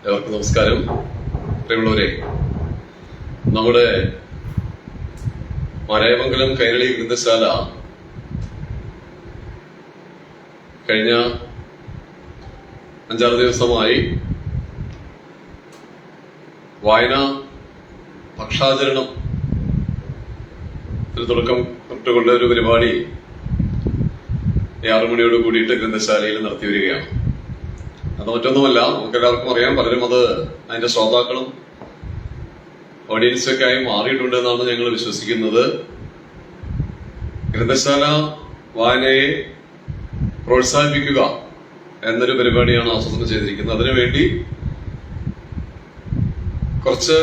എല്ലാവർക്കും നമസ്കാരം. പ്രിയമുള്ളവരെ, നമ്മുടെ മലയമംഗലം കൈരളി ഗ്രന്ഥശാല കഴിഞ്ഞ 5-6 ദിവസമായി വായനാ പക്ഷാചരണം തുടക്കം തൊട്ടുകൊണ്ട് ഒരു പരിപാടി 6 മണിയോട് കൂടിയിട്ട് ഗ്രന്ഥശാലയിൽ നടത്തി വരികയാണ്. അത് മറ്റൊന്നുമല്ല, നമുക്ക് എല്ലാവർക്കും അറിയാം, പലരും അത് അതിന്റെ ശ്രോതാക്കളും ഓഡിയൻസൊക്കെ ആയി മാറിയിട്ടുണ്ട് എന്നാണ് ഞങ്ങൾ വിശ്വസിക്കുന്നത്. ഗ്രന്ഥശാല വായനയെ പ്രോത്സാഹിപ്പിക്കുക എന്നൊരു പരിപാടിയാണ് ആസൂത്രണം ചെയ്തിരിക്കുന്നത്. അതിനുവേണ്ടി കുറച്ച്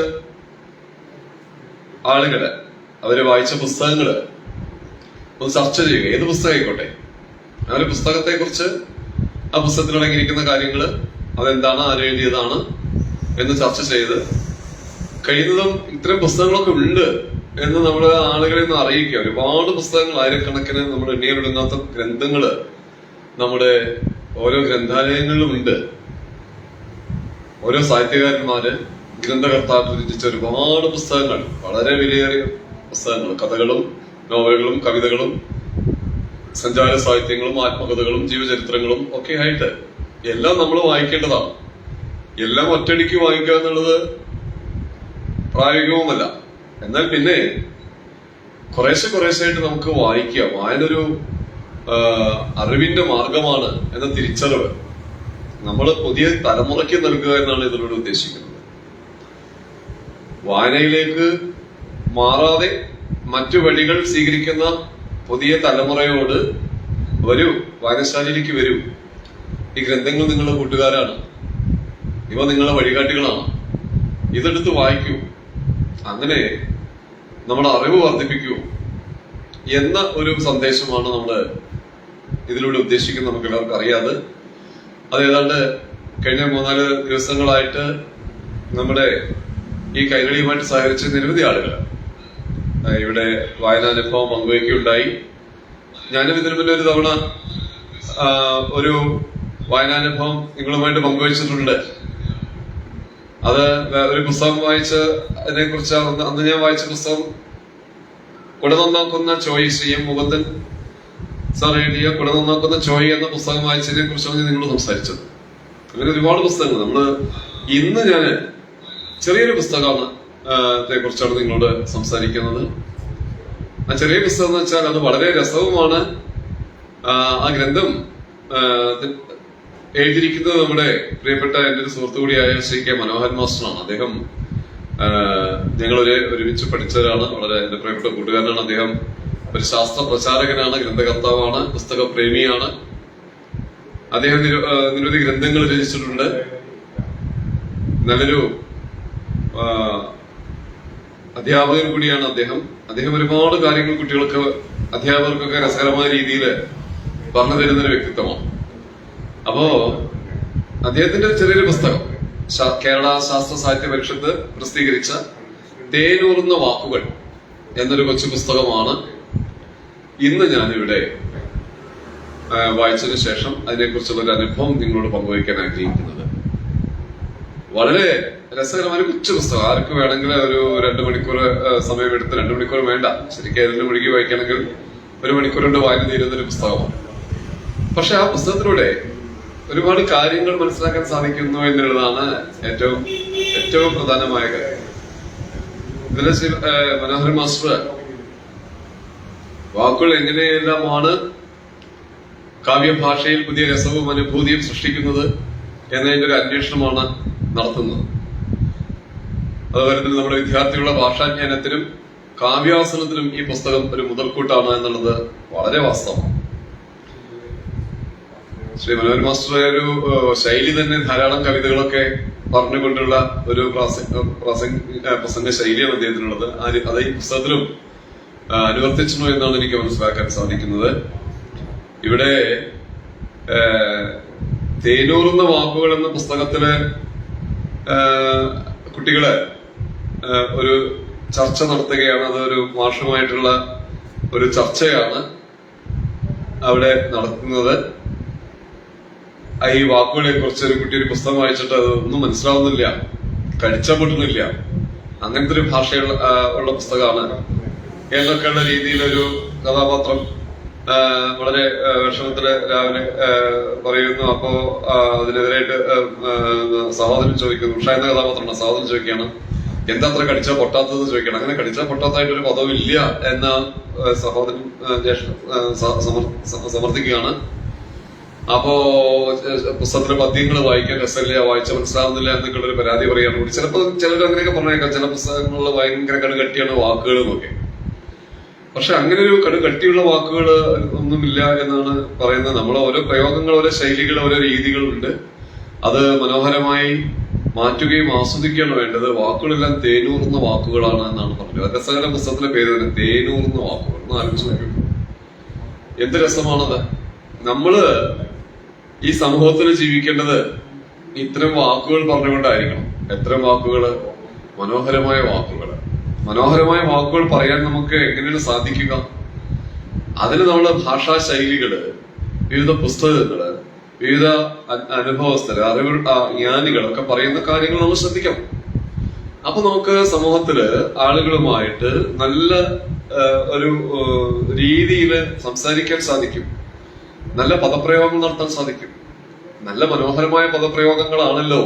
ആളുകള് അവര് വായിച്ച പുസ്തകങ്ങള് ഒന്ന് ചർച്ച ചെയ്യുക. ഏത് പുസ്തകം ആയിക്കോട്ടെ, ആ ഒരു പുസ്തകത്തെ കുറിച്ച്, ആ പുസ്തകത്തിൽ അടങ്ങിയിരിക്കുന്ന കാര്യങ്ങള്, അതെന്താണ്, ആരെഴുതിയതാണ് എന്ന് ചർച്ച ചെയ്ത് കഴിയുന്നതും ഇത്തരം പുസ്തകങ്ങളൊക്കെ ഉണ്ട് എന്ന് നമ്മുടെ ആളുകളെ ഒന്ന് അറിയിക്കുക. ഒരുപാട് പുസ്തകങ്ങൾ, ആയിരക്കണക്കിന് നമ്മൾ എണ്ണിയൊടുങ്ങാത്ത ഗ്രന്ഥങ്ങള് നമ്മുടെ ഓരോ ഗ്രന്ഥാലയങ്ങളിലും ഉണ്ട്. ഓരോ സാഹിത്യകാരന്മാര്, ഗ്രന്ഥകർത്താക്കൾ രചിച്ച ഒരുപാട് പുസ്തകങ്ങൾ, വളരെ വിലയേറിയ പുസ്തകങ്ങൾ, കഥകളും നോവലുകളും കവിതകളും സഞ്ചാര സാഹിത്യങ്ങളും ആത്മകഥകളും ജീവചരിത്രങ്ങളും ഒക്കെ ആയിട്ട് എല്ലാം നമ്മൾ വായിക്കേണ്ടതാണ്. എല്ലാം ഒറ്റയടിക്ക് വായിക്കുക എന്നുള്ളത് പ്രായോഗികവുമല്ല. എന്നാൽ പിന്നെ കുറേശ്ശായിട്ട് നമുക്ക് വായിക്കുക. വായന ഒരു അറിവിന്റെ മാർഗമാണ് എന്ന തിരിച്ചറിവ് നമ്മൾ പുതിയ തലമുറയ്ക്ക് നൽകുക എന്നാണ് ഇതിലൂടെ ഉദ്ദേശിക്കുന്നത്. വായനയിലേക്ക് മാറാതെ മറ്റു വഴികൾ സ്വീകരിക്കുന്ന പുതിയ തലമുറയോട് വരൂ, വായനശാലയിലേക്ക് വരൂ. ഈ ഗ്രന്ഥങ്ങൾ നിങ്ങളുടെ കൂട്ടുകാരാണ്, ഇവ നിങ്ങളുടെ വഴികാട്ടികളാണ്, ഇതെടുത്ത് വായിക്കൂ, അങ്ങനെ നമ്മുടെ അറിവ് വർദ്ധിപ്പിക്കൂ എന്ന ഒരു സന്ദേശമാണ് നമ്മൾ ഇതിലൂടെ ഉദ്ദേശിക്കുന്നത്. നമുക്ക് എല്ലാവർക്കും അറിയാതെ അത് ഏതാണ്ട് കഴിഞ്ഞ 3-4 ദിവസങ്ങളായിട്ട് നമ്മുടെ ഈ കൈരളിയുമായിട്ട് സഹകരിച്ച നിരവധി ആളുകൾ ഇവിടെ വായനാനുഭവം പങ്കുവയ്ക്കുകയുണ്ടായി. ഞാനും ഇതിനു മുന്നേ ഒരു തവണ ഒരു വായനാനുഭവം നിങ്ങളുമായിട്ട് പങ്കുവച്ചിട്ടുണ്ട്. അത് ഒരു പുസ്തകം വായിച്ചതിനെ കുറിച്ച്, അന്ന് ഞാൻ വായിച്ച പുസ്തകം കുടനന്നാക്കുന്ന ചോയ്, CM മുകുന്ദൻ സാർ എഴുതിയ കുടനന്നാക്കുന്ന ചോയ് എന്ന പുസ്തകം വായിച്ചതിനെ കുറിച്ചാണ് നിങ്ങൾ സംസാരിച്ചത്. അങ്ങനെ ഒരുപാട് പുസ്തകങ്ങൾ. ഇന്ന് ഞാൻ ചെറിയൊരു പുസ്തകമാണ് കുറിച്ചാണ് നിങ്ങളോട് സംസാരിക്കുന്നത്. ആ ചെറിയ പുസ്തകം എന്ന് വെച്ചാൽ അത് വളരെ രസവുമാണ്. ആ ഗ്രന്ഥം എഴുതിയിരിക്കുന്നത് നമ്മുടെ പ്രിയപ്പെട്ട എന്റെ ഒരു സുഹൃത്തു കൂടിയായ ശ്രീ K. മനോഹരൻ മാസ്റ്ററാണ്. അദ്ദേഹം ഒരുമിച്ച് പഠിച്ചവരാണ്. വളരെ എന്റെ പ്രിയപ്പെട്ട കൂട്ടുകാരനാണ്. അദ്ദേഹം ഒരു ശാസ്ത്ര പ്രചാരകനാണ്, ഗ്രന്ഥകർത്താവാണ്, പുസ്തക പ്രേമിയാണ്. അദ്ദേഹം നിരവധി ഗ്രന്ഥങ്ങൾ രചിച്ചിട്ടുണ്ട്. നല്ലൊരു അധ്യാപകൻ കൂടിയാണ് അദ്ദേഹം. ഒരുപാട് കാര്യങ്ങൾ കുട്ടികൾക്ക്, അധ്യാപകർക്കൊക്കെ രസകരമായ രീതിയിൽ പറഞ്ഞു തരുന്നൊരു വ്യക്തിത്വമാണ്. അപ്പോ അദ്ദേഹത്തിന്റെ ചെറിയൊരു പുസ്തകം കേരള ശാസ്ത്ര സാഹിത്യ പരിഷത്ത് പ്രസിദ്ധീകരിച്ച തേനൂറുന്ന വാക്കുകൾ എന്നൊരു കൊച്ചു പുസ്തകമാണ് ഇന്ന് ഞാനിവിടെ വായിച്ചതിനു ശേഷം അതിനെക്കുറിച്ചുള്ള ഒരു അനുഭവം നിങ്ങളോട് പങ്കുവയ്ക്കാൻ ആഗ്രഹിക്കുന്നത്. വളരെ രസകരമായ ഒരു കൊച്ചു പുസ്തകം. ആർക്ക് വേണമെങ്കിൽ ഒരു 2 മണിക്കൂർ സമയമെടുത്ത്, 2 മണിക്കൂർ വേണ്ട, ശരിക്കും അതിൽ മുഴുകി വായിക്കണമെങ്കിൽ 1 മണിക്കൂർ കൊണ്ട് വായന തീരുന്ന ഒരു പുസ്തകമാണ്. പക്ഷെ ആ പുസ്തകത്തിലൂടെ ഒരുപാട് കാര്യങ്ങൾ മനസ്സിലാക്കാൻ സാധിക്കുന്നു എന്നുള്ളതാണ് ഏറ്റവും പ്രധാനമായ കാര്യം. ഇതിലെ മനോഹരൻ മാസ്റ്റർ വാക്കുകൾ എങ്ങനെയെല്ലാമാണ് കാവ്യഭാഷയിൽ പുതിയ രസവും അനുഭൂതിയും സൃഷ്ടിക്കുന്നത് എന്നതിന്റെ ഒരു അന്വേഷണമാണ് നടത്തുന്നത്. അതുപോലെ തന്നെ നമ്മുടെ വിദ്യാർത്ഥികളുടെ ഭാഷാജ്ഞാനത്തിനും കാവ്യാസനത്തിനും ഈ പുസ്തകം ഒരു മുതൽക്കൂട്ടാണ് എന്നുള്ളത് വളരെ വാസ്തവമാണ്. ശ്രീ മനോഹരൻ മാസ്റ്ററുടെ ഒരു ശൈലി തന്നെ ധാരാളം കവിതകളൊക്കെ പറഞ്ഞുകൊണ്ടുള്ള ഒരു പ്രസംഗ ശൈലിയാണ് അദ്ദേഹത്തിനുള്ളത്. അത് ഈ പുസ്തകത്തിലും അനുവർത്തിച്ചിരുന്നു എന്നാണ് എനിക്ക് മനസ്സിലാക്കാൻ സാധിക്കുന്നത്. ഇവിടെ തേനൂറുന്ന വാക്കുകൾ എന്ന പുസ്തകത്തില് കുട്ടികള് ഒരു ചർച്ച നടത്തുകയാണ്. അതൊരു മാഷുമായിട്ടുള്ള ഒരു ചർച്ചയാണ് അവിടെ നടത്തുന്നത്. ഈ വാക്കുകളെ കുറിച്ച് ഒരു കുട്ടി ഒരു പുസ്തകം വായിച്ചിട്ട് അത് ഒന്നും മനസ്സിലാവുന്നില്ല, കടിച്ചപ്പെട്ടുന്നില്ല, അങ്ങനത്തെ ഒരു ഭാഷയുള്ള ഉള്ള പുസ്തകമാണ് എന്നൊക്കെയുള്ള രീതിയിലൊരു കഥാപാത്രം വളരെ വിഷമത്തില് രാവിലെ പറയുന്നു. അപ്പോ അതിനെതിരായിട്ട് സഹോദരൻ ചോദിക്കുന്നു, ഉഷ എന്ന കഥാപാത്രമാണ്, സഹോദരൻ ചോദിക്കുകയാണ് എന്താ അത്ര കടിച്ചാ പൊട്ടാത്തത് ചോദിക്കണം. അങ്ങനെ കടിച്ചാ പൊട്ടാത്തതായിട്ട് ഒരു പദവില്ല എന്ന സഹോദരൻ സമർത്ഥിക്കുകയാണ്. അപ്പോ പുസ്തകത്തിലെ പദ്യങ്ങൾ വായിക്കാൻ രസമില്ല, വായിച്ച മനസ്സിലാവുന്നില്ല എന്നൊക്കെയുള്ള ഒരു പരാതി പറയുകയാണ് കൂടി. ചിലപ്പോൾ ചിലർ അങ്ങനെയൊക്കെ പറഞ്ഞേക്കാം, ചില പുസ്തകങ്ങളിൽ ഭയങ്കര കടുകട്ടിയാണ് വാക്കുകൾ എന്നൊക്കെ. പക്ഷെ അങ്ങനെ ഒരു കടുകട്ടിയുള്ള വാക്കുകൾ ഒന്നുമില്ല എന്നാണ് പറയുന്നത്. നമ്മൾ ഓരോ പ്രയോഗങ്ങൾ, ഓരോ ശൈലികൾ, ഓരോ രീതികളുണ്ട്. അത് മനോഹരമായി മാറ്റുകയും ആസ്വദിക്കുകയാണ് വേണ്ടത്. വാക്കുകളെല്ലാം തേനൂർന്ന വാക്കുകളാണ് എന്നാണ് പറഞ്ഞത്. രസകര പുസ്തകത്തിന്റെ പേര് തന്നെ തേനൂർന്ന വാക്കുകൾ. ഒന്ന് ആലോചിച്ച് നോക്കും, എന്ത് രസമാണത്. നമ്മള് ഈ സമൂഹത്തിൽ ജീവിക്കേണ്ടത് ഇത്തരം വാക്കുകൾ പറഞ്ഞുകൊണ്ടായിരിക്കണം. എത്തരം വാക്കുകള്? മനോഹരമായ വാക്കുകൾ. മനോഹരമായ വാക്കുകൾ പറയാൻ നമുക്ക് എങ്ങനെയാണ് സാധിക്കുക? അതിന് നമ്മള് ഭാഷാ ശൈലികള്, വിവിധ പുസ്തകങ്ങള്, വിവിധ അനുഭവസ്ഥര്, അറിവുകൾ, ജ്ഞാനികളൊക്കെ പറയുന്ന കാര്യങ്ങൾ നമ്മൾ ശ്രദ്ധിക്കണം. അപ്പൊ നമുക്ക് സമൂഹത്തില് ആളുകളുമായിട്ട് നല്ല ഒരു രീതിയിൽ സംസാരിക്കാൻ സാധിക്കും, നല്ല പദപ്രയോഗങ്ങൾ നടത്താൻ സാധിക്കും. നല്ല മനോഹരമായ പദപ്രയോഗങ്ങളാണല്ലോ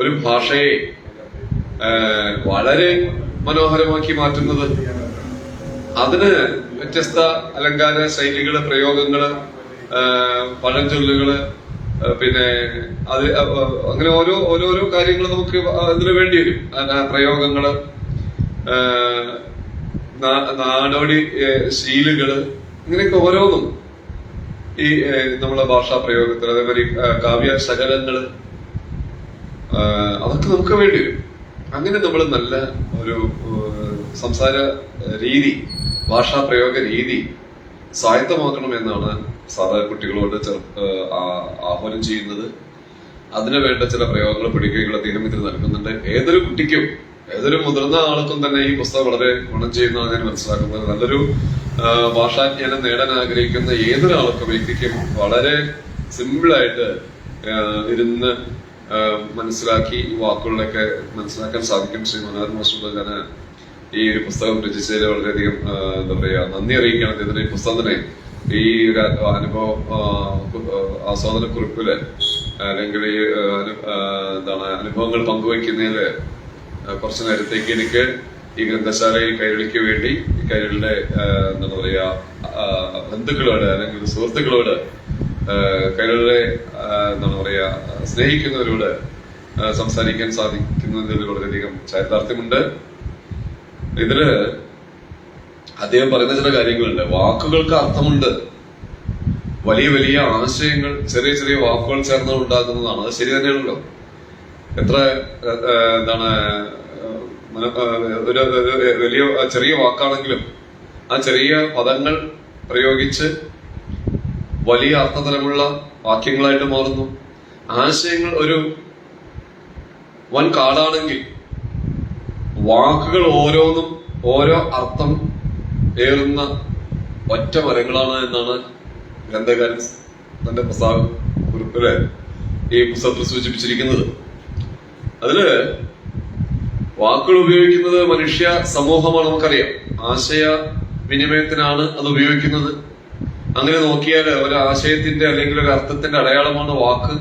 ഒരു ഭാഷയെ വളരെ മനോഹരമാക്കി മാറ്റുന്നത്. അതിന് വ്യത്യസ്ത അലങ്കാര ശൈലികള്, പ്രയോഗങ്ങള്, പഴഞ്ചൊല്ലുകള്, പിന്നെ അത് അങ്ങനെ ഓരോരോ കാര്യങ്ങൾ നമുക്ക് അതിനു വേണ്ടി വരും. പ്രയോഗങ്ങള്, നാടോടി ശീലുകള്, ഇങ്ങനെയൊക്കെ ഓരോന്നും ഈ നമ്മളെ ഭാഷാ പ്രയോഗത്തിൽ, അതേമാതിരി കാവ്യ ശകലങ്ങള്, അതൊക്കെ നമുക്ക് വേണ്ടി വരും. അങ്ങനെ നമ്മൾ നല്ല ഒരു സംസാര രീതി, ഭാഷാ പ്രയോഗ രീതി സ്വായത്തമാക്കണമെന്നാണ് സാധാരണ കുട്ടികളോട് ആഹ്വാനം ചെയ്യുന്നത്. അതിനു വേണ്ട ചില പ്രയോഗങ്ങൾ പഠിക്കുകയുള്ള അദ്ദേഹം ഇതിൽ നൽകുന്നുണ്ട്. ഏതൊരു കുട്ടിക്കും, ഏതൊരു മുതിർന്ന ആൾക്കും തന്നെ ഈ പുസ്തകം വളരെ ഗുണം ചെയ്യുന്നതാണ് ഞാൻ മനസ്സിലാക്കുന്നത്. നല്ലൊരു ഭാഷാജ്ഞാനം നേടാൻ ആഗ്രഹിക്കുന്ന ഏതൊരാൾക്കും, വ്യക്തിക്കും വളരെ സിമ്പിളായിട്ട് ഇരുന്ന് മനസ്സിലാക്കി ഈ വാക്കുകളിലൊക്കെ മനസ്സിലാക്കാൻ സാധിക്കും. ശ്രീ മനോഹർ മാസ്റ്റർ ഞാൻ ഈ ഒരു പുസ്തകം രചിച്ചതിൽ വളരെയധികം എന്താ പറയാ നന്ദി അറിയിക്കുകയാണ് അദ്ദേഹത്തിന്. ഈ പുസ്തകത്തിനെ ഈ ഒരു അനുഭവം ആസ്വാദനക്കുറിപ്പില് അല്ലെങ്കിൽ ഈ എന്താണ് അനുഭവങ്ങൾ പങ്കുവയ്ക്കുന്നതില് കുറച്ചു നേരത്തേക്ക് എനിക്ക് ഈ ഗ്രന്ഥശാലയിൽ കൈരളിക്ക് വേണ്ടി ഈ കൈരളിയുടെ എന്താണ് പറയാ ബന്ധുക്കളോട് അല്ലെങ്കിൽ സുഹൃത്തുക്കളോട്, കൈരളിയെ എന്താണ് പറയാ സ്നേഹിക്കുന്നവരോട് സംസാരിക്കാൻ സാധിക്കുന്നതിൽ വളരെയധികം ചാരിതാർത്ഥ്യമുണ്ട്. ഇതില് അദ്ദേഹം പറയുന്ന ചില കാര്യങ്ങളുണ്ട്. വാക്കുകൾക്ക് അർത്ഥമുണ്ട്. വലിയ വലിയ ആശയങ്ങൾ ചെറിയ ചെറിയ വാക്കുകൾ ചേർന്ന് ഉണ്ടാകുന്നതാണ്. അത് ശരി തന്നെയാണല്ലോ. എത്ര എന്താണ് ഒരു വലിയ ചെറിയ വാക്കാണെങ്കിലും ആ ചെറിയ പദങ്ങൾ പ്രയോഗിച്ച് വലിയ അർത്ഥതലമുള്ള വാക്യങ്ങളായിട്ട് മാറുന്നു. ആശയങ്ങൾ ഒരു വൻ കാടാണെങ്കിൽ വാക്കുകൾ ഓരോന്നും ഓരോ അർത്ഥം ഏറുന്ന ഒറ്റ മരങ്ങളാണ് എന്നാണ് ഗ്രന്ഥകാരൻ തന്റെ പുസ്തക കുറിപ്പില് ഈ പുസ്തകത്തിൽ സൂചിപ്പിച്ചിരിക്കുന്നത്. അതില് വാക്കുകൾ ഉപയോഗിക്കുന്നത് മനുഷ്യ സമൂഹമാണ്, നമുക്കറിയാം. ആശയ വിനിമയത്തിനാണ് അത് ഉപയോഗിക്കുന്നത്. അങ്ങനെ നോക്കിയാൽ ഒരു ആശയത്തിന്റെ അല്ലെങ്കിൽ ഒരു അർത്ഥത്തിന്റെ അടയാളമാണ് വാക്ക്.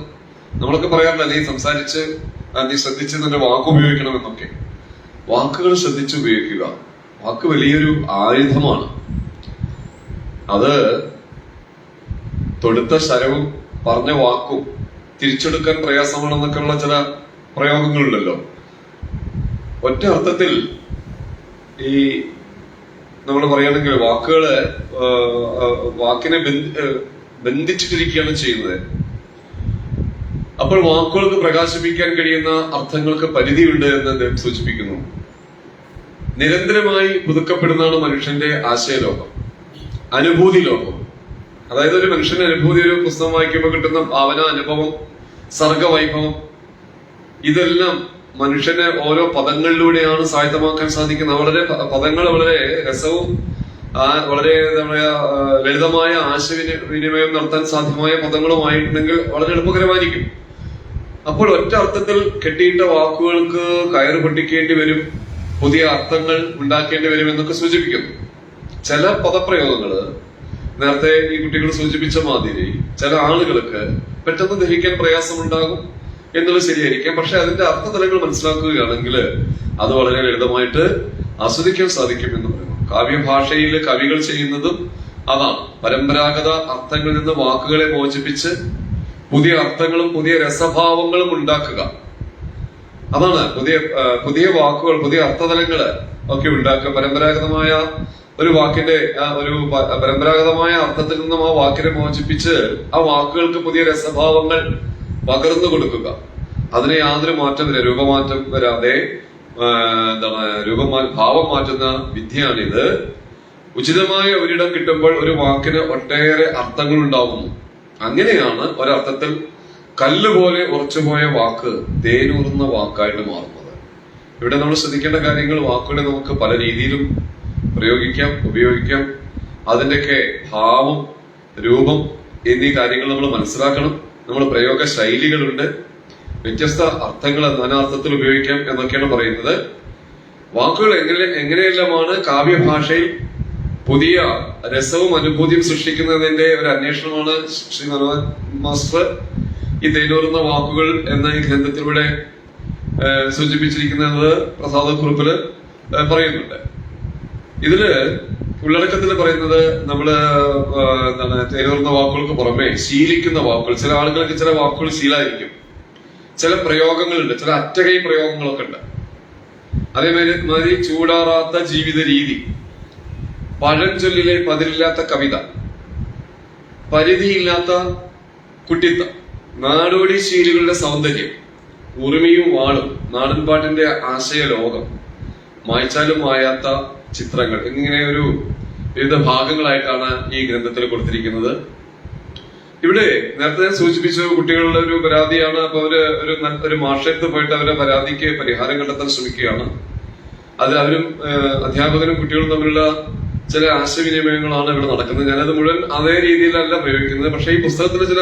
നമ്മളൊക്കെ പറയാറില്ല, നീ സംസാരിച്ച് നീ ശ്രദ്ധിച്ച് നിന്റെ വാക്ക് ഉപയോഗിക്കണമെന്നൊക്കെ. വാക്കുകൾ ശ്രദ്ധിച്ച് ഉപയോഗിക്കുക. വാക്ക് വലിയൊരു ആയുധമാണ്. അത് തൊടുത്ത ശരവും പറഞ്ഞ വാക്കും തിരിച്ചെടുക്കാൻ പ്രയാസമാണെന്നൊക്കെയുള്ള ചില പ്രയോഗങ്ങളുണ്ടല്ലോ. ഒറ്റ അർത്ഥത്തിൽ ഈ നമ്മൾ പറയുകയാണെങ്കിൽ വാക്കുകള് വാക്കിനെ ബന്ധിച്ചിട്ടിരിക്കുകയാണ് ചെയ്യുന്നത്. അപ്പോൾ വാക്കുകൾക്ക് പ്രകാശിപ്പിക്കാൻ കഴിയുന്ന അർത്ഥങ്ങൾക്ക് പരിധിയുണ്ട് എന്ന് അദ്ദേഹം സൂചിപ്പിക്കുന്നു. നിരന്തരമായി പുതുക്കപ്പെടുന്നതാണ് മനുഷ്യന്റെ ആശയലോകം, അനുഭൂതി ലോകം. അതായത് ഒരു മനുഷ്യന്റെ അനുഭൂതി, ഒരു പുസ്തകം വായിക്കുമ്പോൾ കിട്ടുന്ന ഭാവന, അനുഭവം, സർഗവൈഭവം, ഇതെല്ലാം മനുഷ്യനെ ഓരോ പദങ്ങളിലൂടെയാണ് സാധ്യമാക്കാൻ സാധിക്കുന്നത്. പദങ്ങൾ വളരെ രസവും വളരെ എന്താ പറയാ ലളിതമായ ആശയവിനിമയം നടത്താൻ സാധ്യമായ പദങ്ങളുമായിട്ടുണ്ടെങ്കിൽ വളരെ എളുപ്പകരമായിരിക്കും. അപ്പോൾ ഒറ്റ അർത്ഥത്തിൽ കെട്ടിയിട്ട വാക്കുകൾക്ക് കയറ് പൊട്ടിക്കേണ്ടി വരും, പുതിയ അർത്ഥങ്ങൾ ഉണ്ടാക്കേണ്ടി വരും എന്നൊക്കെ സൂചിപ്പിക്കുന്നു. ചില പദപ്രയോഗങ്ങള് നേരത്തെ ഈ കുട്ടികൾ സൂചിപ്പിച്ച മാതിരി ചില ആളുകൾക്ക് പെട്ടെന്ന് ദഹിക്കാൻ പ്രയാസമുണ്ടാകും എന്നുള്ളത് ശരിയായിരിക്കാം. പക്ഷെ അതിന്റെ അർത്ഥതലങ്ങൾ മനസ്സിലാക്കുകയാണെങ്കിൽ അത് വളരെ ലളിതമായിട്ട് ആസ്വദിക്കാൻ സാധിക്കും എന്ന് പറയുന്നു. കാവ്യഭാഷയിൽ കവികൾ ചെയ്യുന്നതും അതാണ്. പരമ്പരാഗത അർത്ഥങ്ങളിൽ നിന്ന് വാക്കുകളെ മോചിപ്പിച്ച് പുതിയ അർത്ഥങ്ങളും പുതിയ രസഭാവങ്ങളും ഉണ്ടാക്കുക. അതാണ് പുതിയ വാക്കുകൾ, പുതിയ അർത്ഥതലങ്ങള് ഒക്കെ ഉണ്ടാക്കുക. പരമ്പരാഗതമായ ഒരു വാക്കിന്റെ ഒരു പരമ്പരാഗതമായ അർത്ഥത്തിൽ നിന്നും ആ വാക്കിനെ മോചിപ്പിച്ച് ആ വാക്കുകൾക്ക് പുതിയ രസഭാവങ്ങൾ പകർന്നു കൊടുക്കുക. അതിനെ യാതൊരു മാറ്റം വരാതെ, രൂപമാറ്റം വരാതെ ഭാവം മാറ്റുന്ന വിദ്യയാണിത്. ഉചിതമായ ഒരിടം കിട്ടുമ്പോൾ ഒരു വാക്കിന് ഒട്ടേറെ അർത്ഥങ്ങൾ ഉണ്ടാവുന്നു. അങ്ങനെയാണ് ഒരർത്ഥത്തിൽ കല്ലുപോലെ ഉറച്ചുപോയ വാക്ക് തേനൂറുന്ന വാക്കായിട്ട് മാറുന്നത്. ഇവിടെ നമ്മൾ ശ്രദ്ധിക്കേണ്ട കാര്യങ്ങൾ, വാക്കുകളെ നമുക്ക് പല രീതിയിലും പ്രയോഗിക്കാം, ഉപയോഗിക്കാം. അതിന്റെയൊക്കെ ഭാവം, രൂപം എന്നീ കാര്യങ്ങൾ നമ്മൾ മനസ്സിലാക്കണം. നമ്മൾ പ്രയോഗ ശൈലികളുണ്ട്, വ്യത്യസ്ത അർത്ഥങ്ങൾ നാനാർത്ഥത്തിൽ ഉപയോഗിക്കാം എന്നൊക്കെയാണ് പറയുന്നത്. വാക്കുകൾ എങ്ങനെയെല്ലാമാണ് കാവ്യഭാഷയിൽ പുതിയ രസവും അനുഭൂതിയും സൃഷ്ടിക്കുന്നതിന്റെ ഒരു അന്വേഷണമാണ് ശ്രീ മനോഹർ മാസ്റ്റർ ഈ തേനൂറുന്ന വാക്കുകൾ എന്ന ഈ ഗ്രന്ഥത്തിലൂടെ സൂചിപ്പിച്ചിരിക്കുന്നത് പ്രസാദക്കുറിപ്പില് പറയുന്നുണ്ട്. ഇതില് ഉള്ളടക്കത്തിൽ പറയുന്നത് നമ്മള് തേനൂറുന്ന വാക്കുകൾക്ക് പുറമെ ശീലിക്കുന്ന വാക്കുകൾ, ചില ആളുകൾക്ക് ചില വാക്കുകൾ ശീലമായിരിക്കും, ചില പ്രയോഗങ്ങളുണ്ട്, ചില അറ്റകൈ പ്രയോഗങ്ങളൊക്കെ ഉണ്ട്. അതേമാതിരി ചൂടാറാത്ത ജീവിത രീതി, പഴഞ്ചൊല്ലിലെ പതിരില്ലാത്ത കവിത, പരിധിയില്ലാത്ത കുട്ടിത്തം, നാടോടി ശീലുകളുടെ സൗന്ദര്യം, ഉറുമിയും വാളും, നാടൻപാട്ടിന്റെ ആശയ ലോകം, മായ്ച്ചാലും മായാത്ത ചിത്രങ്ങൾ എന്നിങ്ങനെ ഒരു വിവിധ ഭാഗങ്ങളായിട്ടാണ് ഈ ഗ്രന്ഥത്തിൽ കൊടുത്തിരിക്കുന്നത്. ഇവിടെ നേരത്തെ ഞാൻ സൂചിപ്പിച്ച കുട്ടികളുടെ ഒരു പരാതിയാണ്. അപ്പൊ ഒരു മാഷത്ത് പോയിട്ട് അവരുടെ പരാതിക്ക് പരിഹാരം കണ്ടെത്താൻ ശ്രമിക്കുകയാണ്. അത് അവരും അധ്യാപകനും കുട്ടികളും തമ്മിലുള്ള ചില ആശയവിനിമയങ്ങളാണ് ഇവിടെ നടക്കുന്നത്. ഞാനത് മുഴുവൻ അതേ രീതിയിലല്ല പ്രയോഗിക്കുന്നത്. പക്ഷെ ഈ പുസ്തകത്തിൽ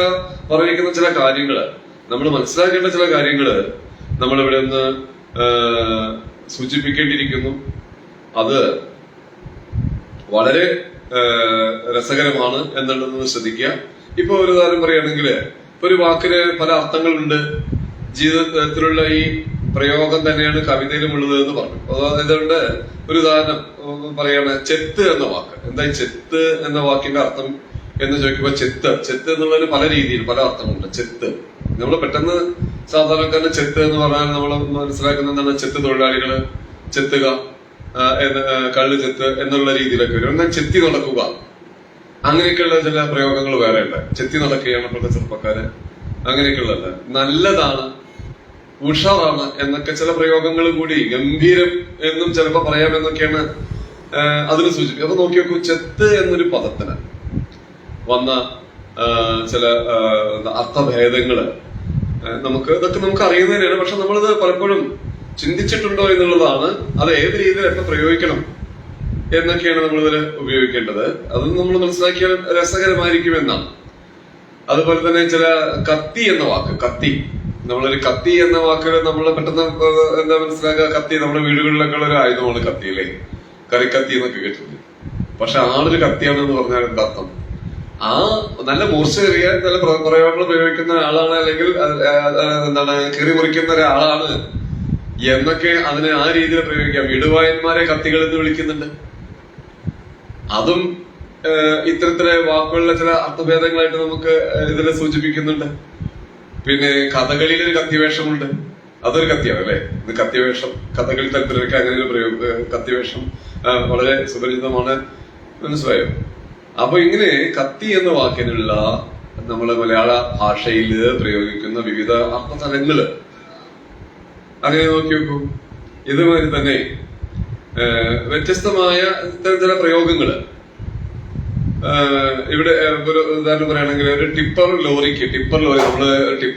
പറഞ്ഞിരിക്കുന്ന ചില കാര്യങ്ങള്, നമ്മൾ മനസ്സിലാക്കേണ്ട ചില കാര്യങ്ങള് നമ്മളിവിടെ നിന്ന് സൂചിപ്പിക്കേണ്ടിയിരിക്കുന്നു. അത് വളരെ രസകരമാണ് എന്നുള്ളത് ശ്രദ്ധിക്കുക. ഇപ്പൊ ഒരു ഉദാഹരണം പറയുകയാണെങ്കിൽ, ഇപ്പൊ ഒരു വാക്കിന് പല അർത്ഥങ്ങളുണ്ട്. ജീവിതത്തിലുള്ള ഈ പ്രയോഗം തന്നെയാണ് കവിതയിലുമുള്ളത് എന്ന് പറഞ്ഞു. അതുകൊണ്ട് ഒരു ഉദാഹരണം പറയാണ്, ചെത്ത് എന്ന വാക്ക്. എന്താ ഈ ചെത്ത് എന്ന വാക്കിന്റെ അർത്ഥം എന്ന് ചോദിക്കുമ്പോ, ചെത്ത് എന്നുള്ളതിന് പല രീതിയിൽ പല അർത്ഥമുണ്ട്. ചെത്ത് നമ്മൾ പെട്ടെന്ന് സാധാരണക്കാരന് ചെത്ത് എന്ന് പറഞ്ഞാൽ നമ്മൾ മനസ്സിലാക്കുന്ന എന്താണ്, ചെത്ത് തൊഴിലാളികള് ചെത്തുക, കള്ള് ചെത്ത് എന്നുള്ള രീതിയിലൊക്കെ വരും. എന്നാൽ ചെത്തി നടക്കുക, അങ്ങനെയൊക്കെയുള്ള ചില പ്രയോഗങ്ങൾ വേറെ ഉണ്ട്. ചെത്തി നടക്കുകയാണ് ഇപ്പോഴത്തെ ചെറുപ്പക്കാര്, അങ്ങനെയൊക്കെയുള്ളത്. നല്ലതാണ്, ഉഷാറാണ് എന്നൊക്കെ ചില പ്രയോഗങ്ങൾ കൂടി, ഗംഭീരം എന്നും ചിലപ്പോ പറയാമെന്നൊക്കെയാണ് അതിന് സൂചിപ്പിക്കും. അപ്പൊ നോക്കി നോക്കൂ, ചെത്ത് എന്നൊരു പദത്തിന് വന്ന ചില അർത്ഥഭേദങ്ങള് ഇതൊക്കെ നമുക്ക് അറിയുന്നതിനാണ്. പക്ഷെ നമ്മളിത് പലപ്പോഴും ചിന്തിച്ചിട്ടുണ്ടോ എന്നുള്ളതാണ്. അത് ഏത് രീതിയിൽ എപ്പോൾ പ്രയോഗിക്കണം എന്നൊക്കെയാണ് നമ്മളിതിൽ ഉപയോഗിക്കേണ്ടത്. അത് നമ്മൾ മനസ്സിലാക്കിയാൽ രസകരമായിരിക്കും എന്നാണ്. അതുപോലെ തന്നെ ചില കത്തി എന്ന വാക്ക്, കത്തി, നമ്മളൊരു കത്തി എന്ന വാക്ക് നമ്മൾ പെട്ടെന്ന് എന്താ മനസ്സിലാക്കുക, കത്തി നമ്മുടെ വീടുകളിലൊക്കെ ഉള്ള ഒരു ആയുധമാണ് കത്തി, അല്ലേ? കറിക്കത്തി എന്നൊക്കെ കേട്ടിട്ടുണ്ട്. പക്ഷെ ആളൊരു കത്തിയാണെന്ന് പറഞ്ഞാൽ എന്താ അർത്ഥം? ആ നല്ല മൂർച്ചയേറിയ നല്ല പ്രയോഗങ്ങൾ പ്രയോഗിക്കുന്ന ഒരാളാണ്, അല്ലെങ്കിൽ എന്താണ് കീറി മുറിക്കുന്ന ഒരാളാണ് എന്നൊക്കെ അതിനെ ആ രീതിയിൽ പ്രയോഗിക്കാം. വിടുവായന്മാരെ കത്തികൾ എന്ന് വിളിക്കുന്നുണ്ട്. അതും ഇത്തരത്തിലെ വാക്കുകളിലെ ചില അർത്ഥഭേദങ്ങളായിട്ട് നമുക്ക് ഇതിൽ സൂചിപ്പിക്കുന്നുണ്ട്. പിന്നെ കഥകളിയിലൊരു കത്തിവേഷമുണ്ട്, അതൊരു കത്തിയാണ്, അല്ലെ? ഇത് കത്തിവേഷം, കഥകളി തരത്തിലൊക്കെ അങ്ങനെ ഒരു കത്തിവേഷം വളരെ സുപരിചിതമാണ്, മനസ്സിലായോ? അപ്പൊ ഇങ്ങനെ കത്തി എന്ന വാക്കിനുള്ള നമ്മളെ മലയാള ഭാഷയിൽ പ്രയോഗിക്കുന്ന വിവിധ അർത്ഥതലങ്ങള് അങ്ങനെ നോക്കി നോക്കൂ. ഇതുമാതിരി തന്നെ വ്യത്യസ്തമായ ഇത്തരം ചില പ്രയോഗങ്ങള് ഇവിടെ ഒരു ഉദാഹരണം പറയുകയാണെങ്കിൽ, ഒരു ടിപ്പർ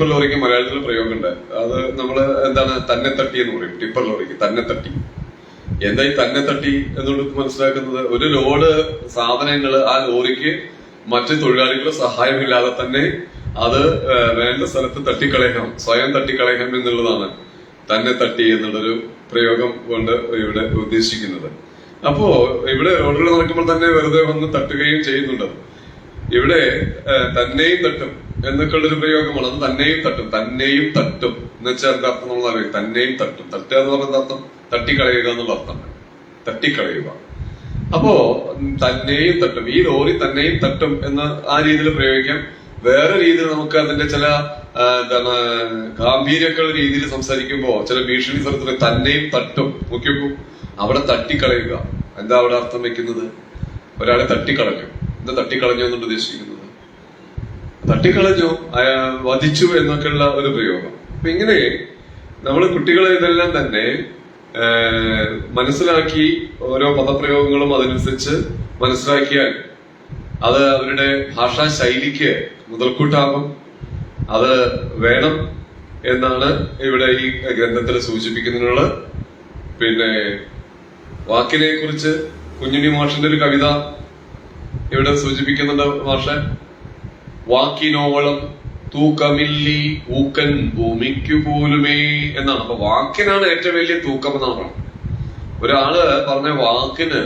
ലോറിക്ക് മലയാളത്തിൽ പ്രയോഗമുണ്ട്. അത് നമ്മള് എന്താണ്, തന്നെ തട്ടി എന്ന് പറയും. ടിപ്പർ ലോറിക്ക് തന്നെ തട്ടി. എന്തായി തന്നെ തട്ടി എന്നുള്ളത് മനസ്സിലാക്കുന്നത്? ഒരു ലോഡ് സാധനങ്ങൾ ആ ലോറിക്ക് മറ്റു തൊഴിലാളികളുടെ സഹായമില്ലാതെ തന്നെ അത് വേണ്ട സ്ഥലത്ത് തട്ടിക്കളയാം, സ്വയം തട്ടിക്കളയാം എന്നുള്ളതാണ് തന്നെ തട്ടി എന്നുള്ളൊരു പ്രയോഗം കൊണ്ട് ഇവിടെ ഉദ്ദേശിക്കുന്നത്. അപ്പോ ഇവിടെ റോഡുകൾ നടക്കുമ്പോൾ തന്നെ വെറുതെ വന്ന് തട്ടുകയും ചെയ്യുന്നുണ്ട്. ഇവിടെ തന്നെയും തട്ടും എന്നൊക്കെയുള്ളൊരു പ്രയോഗമാണ്. അത് തന്നെയും തട്ടും എന്ന് വെച്ചാൽ എന്താ അർത്ഥം നമ്മൾ അറിയാം. തന്നെയും തട്ടും, തട്ടുക എന്ന് പറയുന്ന അർത്ഥം തട്ടിക്കളയുക എന്നുള്ള അർത്ഥം, തട്ടിക്കളയുക. അപ്പോ തന്നെയും തട്ടും, ഈ ലോറി തന്നെയും തട്ടും എന്ന് ആ രീതിയിൽ പ്രയോഗിക്കാം. വേറെ രീതിയിൽ നമുക്ക് അതിന്റെ ചില എന്താണ് ഗാംഭീര്യമൊക്കെ രീതിയിൽ സംസാരിക്കുമ്പോ ചില ഭീഷണി സ്വരത്തിൽ തന്നെയും തട്ടും നോക്കിയോക്കും, അവിടെ തട്ടിക്കളയുക. എന്താ അവിടെ അർത്ഥം വെക്കുന്നത്? ഒരാളെ തട്ടിക്കളഞ്ഞു. എന്താ തട്ടിക്കളഞ്ഞു എന്നുകൊണ്ട് ഉദ്ദേശിക്കുന്നത്? തട്ടിക്കളഞ്ഞു, വധിച്ചു എന്നൊക്കെയുള്ള ഒരു പ്രയോഗം. അപ്പൊ ഇങ്ങനെ നമ്മള് കുട്ടികളെ ഇതെല്ലാം തന്നെ മനസ്സിലാക്കി ഓരോ പദപ്രയോഗങ്ങളും അതനുസരിച്ച് മനസ്സിലാക്കിയാൽ അത് അവരുടെ ഭാഷാ ശൈലിക്ക് മുതൽക്കൂട്ടാകും. അത് വേണം എന്നാണ് ഇവിടെ ഈ ഗ്രന്ഥത്തിൽ സൂചിപ്പിക്കുന്നതിനുള്ള. പിന്നെ വാക്കിനെ കുറിച്ച് കുഞ്ഞുണ്ണി മാഷിന്റെ ഒരു കവിത ഇവിടെ സൂചിപ്പിക്കുന്നുണ്ട് മാഷ്. വാക്കിനോളം തൂക്കമില്ലി ഊക്കൻ ഭൂമിക്കു പോലുമേ എന്നാണ്. അപ്പൊ വാക്കിനാണ് ഏറ്റവും വലിയ തൂക്കം എന്നാണ് പറഞ്ഞത്. ഒരാള് പറഞ്ഞ വാക്കിന്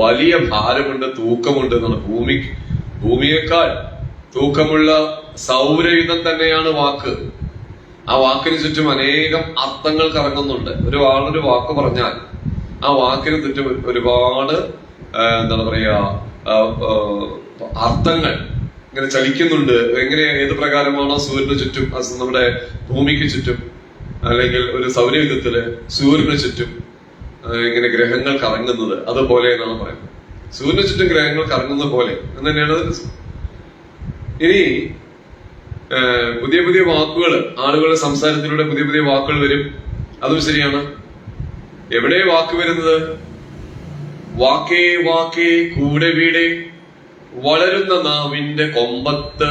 വലിയ ഭാരമുണ്ട്, തൂക്കമുണ്ട് എന്നാണ്. ഭൂമിയേക്കാൾ തൂക്കമുള്ള സൗരയുധം തന്നെയാണ് വാക്ക്. ആ വാക്കിന് ചുറ്റും അനേകം അർത്ഥങ്ങൾ കറങ്ങുന്നുണ്ട്. ഒരാളൊരു വാക്ക് പറഞ്ഞാൽ ആ വാക്കിന് ചുറ്റും ഒരുപാട് എന്താണ് പറയാ അർത്ഥങ്ങൾ ഇങ്ങനെ ചലിക്കുന്നുണ്ട്. എങ്ങനെ ഏത് പ്രകാരമാണോ സൂര്യന് ചുറ്റും, നമ്മുടെ ഭൂമിക്ക് ചുറ്റും, അല്ലെങ്കിൽ ഒരു സൗരയുധത്തില് സൂര്യന് ചുറ്റും ഇങ്ങനെ ഗ്രഹങ്ങൾ കറങ്ങുന്നത്, അതുപോലെ എന്നാണ് പറയുന്നത്. സൂര്യന് ചുറ്റും ഗ്രഹങ്ങൾ കറങ്ങുന്ന പോലെ എന്ന് തന്നെയാണ്. ഇനി പുതിയ പുതിയ വാക്കുകൾ, ആളുകളുടെ സംസാരത്തിലൂടെ പുതിയ പുതിയ വാക്കുകൾ വരും. അതും ശരിയാണ്. എവിടെ വാക്ക് വരുന്നത്? വാക്കേ വാക്കേ കൂടെ വീടെ വളരുന്ന നാവിന്റെ കൊമ്പത്ത്,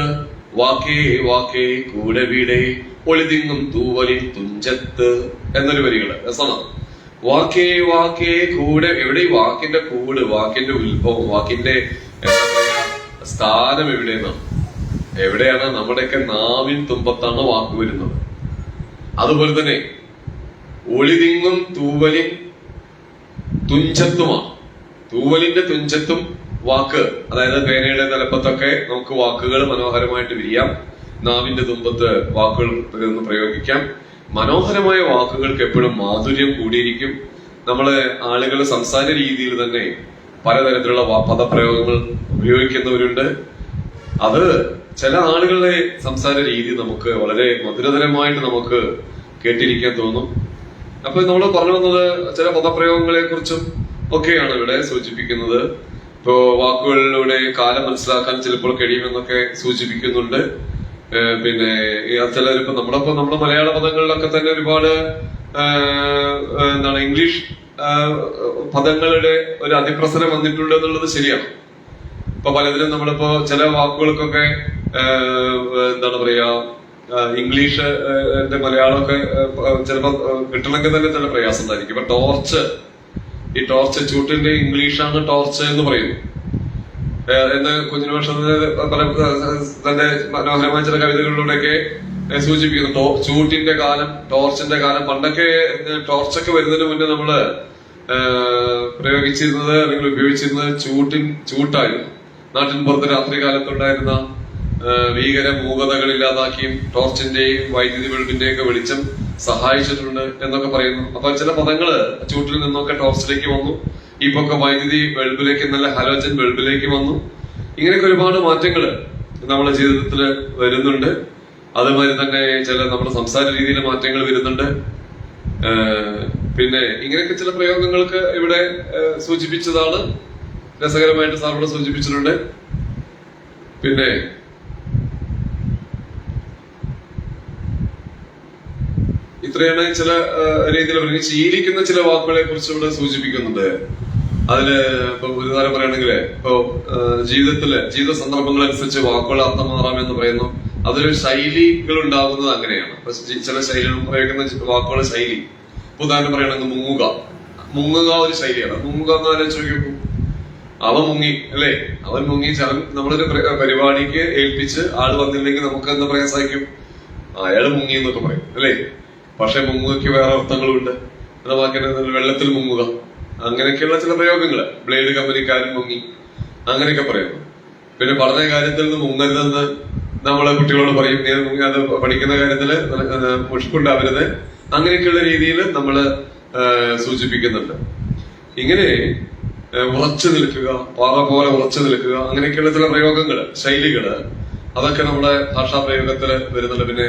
വാക്കേ വാക്കേ കൂടെ വീടെ ഒളിതിങ്ങും തൂവലിൽ തുഞ്ചത്ത് എന്നൊരു വരികള്. രസമാണ്. വാക്കേ വാക്കേ കൂടെ. എവിടെ ഈ വാക്കിന്റെ കൂട്, വാക്കിന്റെ ഉത്ഭവം, വാക്കിന്റെ എന്താ പറയാ സ്ഥാനം എവിടെയെന്നാണ്? എവിടെയാണ്? നമ്മുടെയൊക്കെ നാവിൻ തുമ്പത്താണ് വാക്ക് വരുന്നത്. അതുപോലെ തന്നെ ഒളിതിങ്ങും തൂവലിൻ തുഞ്ചത്തുമാണ്. തൂവലിന്റെ തുഞ്ചത്തും വാക്ക്, അതായത് പേനയുടെ തലപ്പത്തൊക്കെ നമുക്ക് വാക്കുകൾ മനോഹരമായിട്ട് വിരിയാം. നാവിന്റെ തുമ്പത്ത് വാക്കുകൾ പ്രയോഗിക്കാം. മനോഹരമായ വാക്കുകൾക്ക് എപ്പോഴും മാധുര്യം കൂടിയിരിക്കും. നമ്മള് ആളുകളുടെ സംസാര രീതിയിൽ തന്നെ പലതരത്തിലുള്ള പദപ്രയോഗങ്ങൾ ഉപയോഗിക്കുന്നവരുണ്ട്. അത് ചില ആളുകളുടെ സംസാര രീതി നമുക്ക് വളരെ മധുരതരമായിട്ട് നമുക്ക് കേട്ടിരിക്കാൻ തോന്നും. അപ്പൊ നമ്മൾ പറഞ്ഞു വന്നത് ചില പദപ്രയോഗങ്ങളെ കുറിച്ചും ഒക്കെയാണ് ഇവിടെ സൂചിപ്പിക്കുന്നത്. ഇപ്പോ വാക്കുകളിലൂടെ കാലം മനസ്സിലാക്കാൻ ചിലപ്പോൾ കഴിയുമെന്നൊക്കെ സൂചിപ്പിക്കുന്നുണ്ട്. പിന്നെ ചിലരിപ്പോ നമ്മുടെ മലയാള പദങ്ങളിലൊക്കെ തന്നെ ഒരുപാട് എന്താണ് ഇംഗ്ലീഷ് പദങ്ങളുടെ ഒരു അതിപ്രസരം വന്നിട്ടുണ്ട് എന്നുള്ളത് ശരിയാണ്. ഇപ്പൊ പലതിലും നമ്മളിപ്പോ ചില വാക്കുകൾക്കൊക്കെ എന്താണ് പറയാ ഇംഗ്ലീഷ് മലയാളമൊക്കെ ചിലപ്പോ കിട്ടണമെങ്കിൽ തന്നെ ചില പ്രയാസം ഉണ്ടായിരിക്കും. ഇപ്പൊ ടോർച്ച്, ഈ ടോർച്ച് ചൂട്ടിന്റെ ഇംഗ്ലീഷാണ് ടോർച്ച് എന്ന് പറയുന്നു എന്ന് കുഞ്ഞിന് വർഷത്തിന് പല തന്റെ മനോഹരമായ ചില കവിതകളിലൂടെയൊക്കെ സൂചിപ്പിക്കുന്നു. ചൂട്ടിന്റെ കാലം, ടോർച്ചിന്റെ കാലം. പണ്ടൊക്കെ ടോർച്ചൊക്കെ വരുന്നതിന് മുന്നേ നമ്മള് പ്രയോഗിച്ചിരുന്നത് അല്ലെങ്കിൽ ഉപയോഗിച്ചിരുന്നത് ചൂട്ടായിരുന്നു. നാട്ടിൻ പുറത്ത് രാത്രി കാലത്തുണ്ടായിരുന്ന ഭീകര മൂകതകൾ ഇല്ലാതാക്കിയും ടോർച്ചിന്റെയും വൈദ്യുതി ബൾബിന്റെയും ഒക്കെ വെളിച്ചം സഹായിച്ചിട്ടുണ്ട് എന്നൊക്കെ പറയുന്നു. അപ്പൊ ചില പദങ്ങള് ചൂട്ടിൽ നിന്നൊക്കെ ടോർച്ചിലേക്ക് വന്നു. ഇപ്പൊക്കെ വൈദ്യുതി ബൾബിലേക്ക്, നല്ല ഹലോജൻ ബൾബിലേക്ക് വന്നു. ഇങ്ങനെയൊക്കെ ഒരുപാട് മാറ്റങ്ങള് നമ്മുടെ ജീവിതത്തിൽ വരുന്നുണ്ട്. അതുമാതിരി തന്നെ ചില നമ്മുടെ സംസാര രീതിയിലെ മാറ്റങ്ങൾ വരുന്നുണ്ട്. പിന്നെ ഇങ്ങനെയൊക്കെ ചില പ്രയോഗങ്ങൾക്ക് ഇവിടെ സൂചിപ്പിച്ചതാണ്. രസകരമായിട്ട് സാർ ഇവിടെ സൂചിപ്പിച്ചിട്ടുണ്ട്. പിന്നെ ഇത്രയാണ് ചില രീതിയിൽ പറയുന്നത്. ശീലിക്കുന്ന ചില വാക്കുകളെ കുറിച്ച് ഇവിടെ സൂചിപ്പിക്കുന്നുണ്ട്. അതില് ഇപ്പൊ ഉദാഹരണം പറയുകയാണെങ്കിൽ ഇപ്പൊ ജീവിത സന്ദർഭങ്ങളനുസരിച്ച് വാക്കുകൾ അർത്ഥം മാറാമെന്ന് പറയുന്നു. അതൊരു ശൈലികൾ ഉണ്ടാകുന്നത് അങ്ങനെയാണ്. ചില ശൈലികൾ പ്രയോഗിക്കുന്ന വാക്കുകളുടെ ശൈലി. ഉദാഹരണം പറയുകയാണെങ്കിൽ മുങ്ങുക ഒരു ശൈലിയാണ്. മുങ്ങുക എന്ന് ആലോചിച്ച് നോക്കൂ. അവൻ മുങ്ങി അല്ലേ, അവൻ മുങ്ങി. നമ്മളൊരു പരിപാടിക്ക് ഏൽപ്പിച്ച് ആള് വന്നില്ലെങ്കിൽ നമുക്ക് എന്താ പറയാൻ സാധിക്കും? അയാള് മുങ്ങി എന്നൊക്കെ പറയും അല്ലേ. പക്ഷെ മുങ്ങുകയ്ക്ക് വേറെ അർത്ഥങ്ങളുണ്ട്. എന്ന വാക്കിന് വെള്ളത്തിൽ മുങ്ങുക, അങ്ങനെയൊക്കെയുള്ള ചില പ്രയോഗങ്ങള്. ബ്ലേഡ് കമ്പനിക്കാരൻ മുങ്ങി, അങ്ങനെയൊക്കെ പറയുന്നു. പിന്നെ പഠന കാര്യത്തിൽ നിന്ന് മുങ്ങരുതെന്ന് നമ്മളെ കുട്ടികളോട് പറയും. അത് പഠിക്കുന്ന കാര്യത്തില് മുഷ്കുണ്ടാവരുത്, അങ്ങനെയൊക്കെയുള്ള രീതിയിൽ നമ്മള് സൂചിപ്പിക്കുന്നുണ്ട്. ഇങ്ങനെ ഉറച്ചു നിൽക്കുക, പാറ പോലെ ഉറച്ചു നിൽക്കുക, അങ്ങനെയൊക്കെയുള്ള ചില പ്രയോഗങ്ങള്, ശൈലികള്, അതൊക്കെ നമ്മുടെ ഭാഷാ പ്രയോഗത്തില് വരുന്നുണ്ട്. പിന്നെ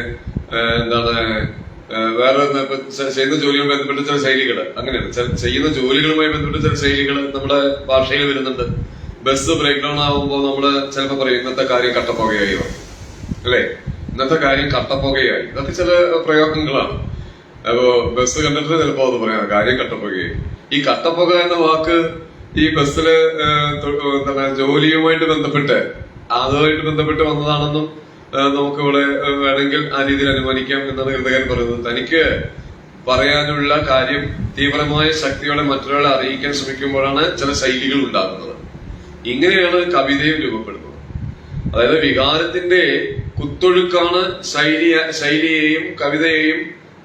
എന്താണ്, വേറെ ചെയ്യുന്ന ജോലിയുമായി ബന്ധപ്പെട്ട ചില ശൈലികള്, അങ്ങനെയാണ് ചെയ്യുന്ന ജോലികളുമായി ബന്ധപ്പെട്ട ചില ശൈലികള് നമ്മുടെ ഭാഷയിൽ വരുന്നുണ്ട്. ബസ് ബ്രേക്ക് ഡൗൺ ആകുമ്പോൾ നമ്മള് ചിലപ്പോ പറയും ഇന്നത്തെ കാര്യം കട്ടപ്പുകയായി അല്ലെ, ഇന്നത്തെ കാര്യം കട്ടപ്പുകയായി. ഇതൊക്കെ ചില പ്രയോഗങ്ങളാണ്. അപ്പോ ബസ് കണ്ടിട്ട് ചിലപ്പോ അത് പറയാം കാര്യം കട്ടപ്പുകയായി. ഈ കട്ടപ്പുക എന്ന വാക്ക് ഈ ബസ്സില് എന്താണ് ജോലിയുമായിട്ട് ബന്ധപ്പെട്ട് അതുമായിട്ട് ബന്ധപ്പെട്ട് വന്നതാണെന്നും നമുക്ക് ഇവിടെ വേണമെങ്കിൽ ആ രീതിയിൽ അനുമാനിക്കാം എന്നാണ് ഹൃദയൻ പറയുന്നത്. തനിക്ക് പറയാനുള്ള കാര്യം തീവ്രമായ ശക്തിയോടെ മറ്റൊരാളെ അറിയിക്കാൻ ശ്രമിക്കുമ്പോഴാണ് ചില ശൈലികൾ ഉണ്ടാകുന്നത്. ഇങ്ങനെയാണ് കവിതയും രൂപപ്പെടുന്നത്. അതായത് വികാരത്തിന്റെ കുത്തൊഴുക്കാണ് ശൈലിയെയും കവിതയെയും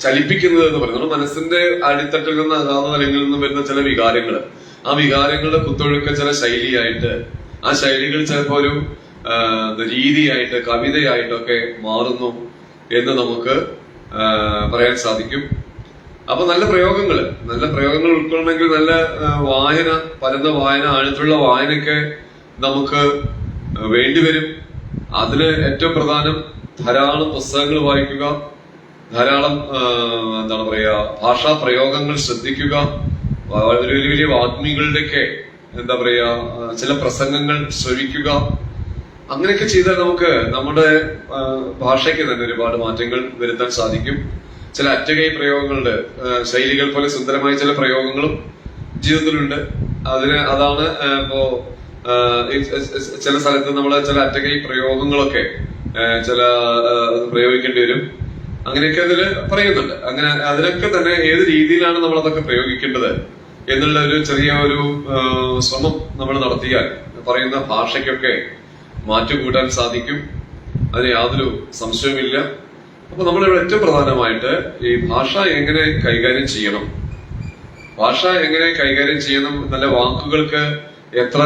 ചലിപ്പിക്കുന്നത് എന്ന് പറയുന്നത്. മനസ്സിന്റെ അടിത്തട്ടിൽ നിന്ന് അകാത തലങ്ങളിൽ നിന്ന് വരുന്ന ചില വികാരങ്ങള്, ആ വികാരങ്ങളുടെ കുത്തൊഴുക്ക് ചില ശൈലിയായിട്ട്, ആ ശൈലികൾ ചിലപ്പോ ഒരു രീതിയായിട്ട് കവിതയായിട്ടൊക്കെ മാറുന്നു എന്ന് നമുക്ക് പറയാൻ സാധിക്കും. അപ്പൊ നല്ല പ്രയോഗങ്ങൾ ഉൾക്കൊള്ളണമെങ്കിൽ നല്ല വായന, പരന്ന വായന, ആഴത്തിലുള്ള വായനയൊക്കെ നമുക്ക് വേണ്ടിവരും. അതിന് ഏറ്റവും പ്രധാനം ധാരാളം പുസ്തകങ്ങൾ വായിക്കുക, ധാരാളം എന്താണ് പറയാ ഭാഷാ പ്രയോഗങ്ങൾ ശ്രദ്ധിക്കുക, വലിയ വലിയ വാഗ്മികളുടെയൊക്കെ എന്താ പറയാ ചില പ്രസംഗങ്ങൾ ശ്രവിക്കുക. അങ്ങനെയൊക്കെ ചെയ്താൽ നമുക്ക് നമ്മുടെ ഭാഷയ്ക്ക് തന്നെ ഒരുപാട് മാറ്റങ്ങൾ വരുത്താൻ സാധിക്കും. ചില അറ്റകൈ പ്രയോഗങ്ങളുടെ ശൈലികൾ പോലെ സുന്ദരമായ ചില പ്രയോഗങ്ങളും ജീവിതത്തിലുണ്ട്. അതാണ് ഇപ്പോ ചില സ്ഥലത്ത് നമ്മള് ചില അറ്റകൈ പ്രയോഗങ്ങളൊക്കെ ചില പ്രയോഗിക്കേണ്ടി വരും. അങ്ങനെയൊക്കെ അതിൽ പറയുന്നുണ്ട്. അങ്ങനെ അതിനൊക്കെ തന്നെ ഏത് രീതിയിലാണ് നമ്മൾ അതൊക്കെ പ്രയോഗിക്കേണ്ടത് എന്നുള്ള ഒരു ചെറിയ ഒരു ശ്രമം നമ്മൾ നടത്തിയാൽ പറയുന്ന ഭാഷയ്ക്കൊക്കെ മാറ്റുകൂട്ടാൻ സാധിക്കും. അതിന് യാതൊരു സംശയവുമില്ല. അപ്പൊ നമ്മളിവിടെ ഏറ്റവും പ്രധാനമായിട്ട് ഈ ഭാഷ എങ്ങനെ കൈകാര്യം ചെയ്യണം, ഭാഷ എങ്ങനെ കൈകാര്യം ചെയ്യണം, നല്ല വാക്കുകൾക്ക് എത്ര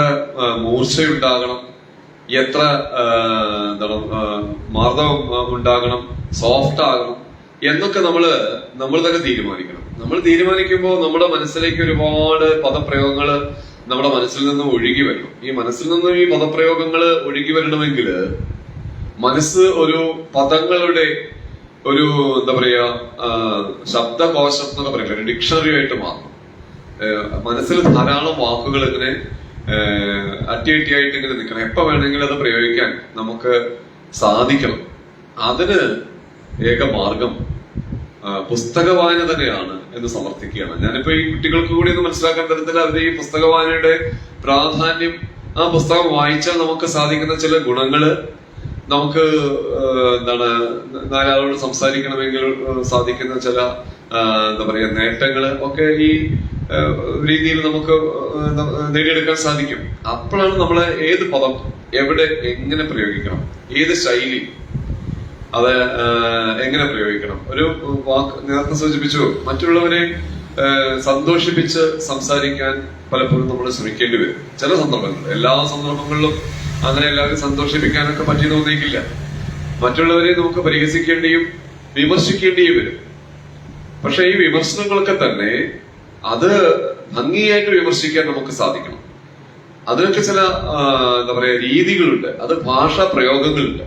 മൂർച്ചയുണ്ടാകണം, എത്ര എന്താണ് മാർദ്ദവം ഉണ്ടാകണം, സോഫ്റ്റ് ആകണം എന്നൊക്കെ നമ്മൾ തന്നെ തീരുമാനിക്കണം. നമ്മൾ തീരുമാനിക്കുമ്പോൾ നമ്മുടെ മനസ്സിലേക്ക് ഒരുപാട് പദപ്രയോഗങ്ങൾ നമ്മുടെ മനസ്സിൽ നിന്ന് ഒഴുകി വരണം. ഈ മനസ്സിൽ നിന്ന് ഈ പദപ്രയോഗങ്ങൾ ഒഴുകി വരണമെങ്കിൽ മനസ്സ് ഒരു പദങ്ങളുടെ ഒരു എന്താ പറയാ ശബ്ദകോശം എന്നൊക്കെ പറയില്ല, ഒരു ഡിക്ഷണറി ആയിട്ട് മാറണം. മനസ്സിൽ ധാരാളം വാക്കുകൾ ഇങ്ങനെ അറ്റിയായിട്ട് ഇങ്ങനെ നിൽക്കണം. എപ്പോ വേണമെങ്കിലും അത് പ്രയോഗിക്കാൻ നമുക്ക് സാധിക്കണം. അതിന് ഏക മാർഗം പുസ്തക വായന തന്നെയാണ് എന്ന് സമർത്ഥിക്കുകയാണ്. ഞാനിപ്പോ ഈ കുട്ടികൾക്ക് കൂടി ഒന്ന് മനസ്സിലാക്കാൻ തരത്തിൽ അവര് ഈ പുസ്തക വായനയുടെ പ്രാധാന്യം, ആ പുസ്തകം വായിച്ചാൽ നമുക്ക് സാധിക്കുന്ന ചില ഗുണങ്ങള്, നമുക്ക് എന്താണ് നാലാളോട് സംസാരിക്കണമെങ്കിൽ സാധിക്കുന്ന ചില എന്താ പറയാ നേട്ടങ്ങള് ഒക്കെ ഈ രീതിയിൽ നമുക്ക് നേടിയെടുക്കാൻ സാധിക്കും. അപ്പോഴാണ് നമ്മളെ ഏത് പദം എവിടെ എങ്ങനെ പ്രയോഗിക്കണം, ഏത് ശൈലി അത് എങ്ങനെ പ്രയോഗിക്കണം. ഒരു വാക്ക് നേരത്തെ സൂചിപ്പിച്ചു, മറ്റുള്ളവരെ സന്തോഷിപ്പിച്ച് സംസാരിക്കാൻ പലപ്പോഴും നമ്മൾ ശ്രമിക്കേണ്ടി വരും. ചില സന്ദർഭങ്ങളിൽ, എല്ലാ സന്ദർഭങ്ങളിലും അങ്ങനെ എല്ലാവരും സന്തോഷിപ്പിക്കാനൊക്കെ പറ്റി തോന്നിയിട്ടില്ല. മറ്റുള്ളവരെ നമുക്ക് പരിഹസിക്കേണ്ടിയും വിമർശിക്കേണ്ടിയും വരും. പക്ഷെ ഈ വിമർശനങ്ങളൊക്കെ തന്നെ അത് ഭംഗിയായിട്ട് വിമർശിക്കാൻ നമുക്ക് സാധിക്കണം. അതിനൊക്കെ ചില എന്താ പറയാ രീതികളുണ്ട്, അത് ഭാഷാ പ്രയോഗങ്ങളുണ്ട്.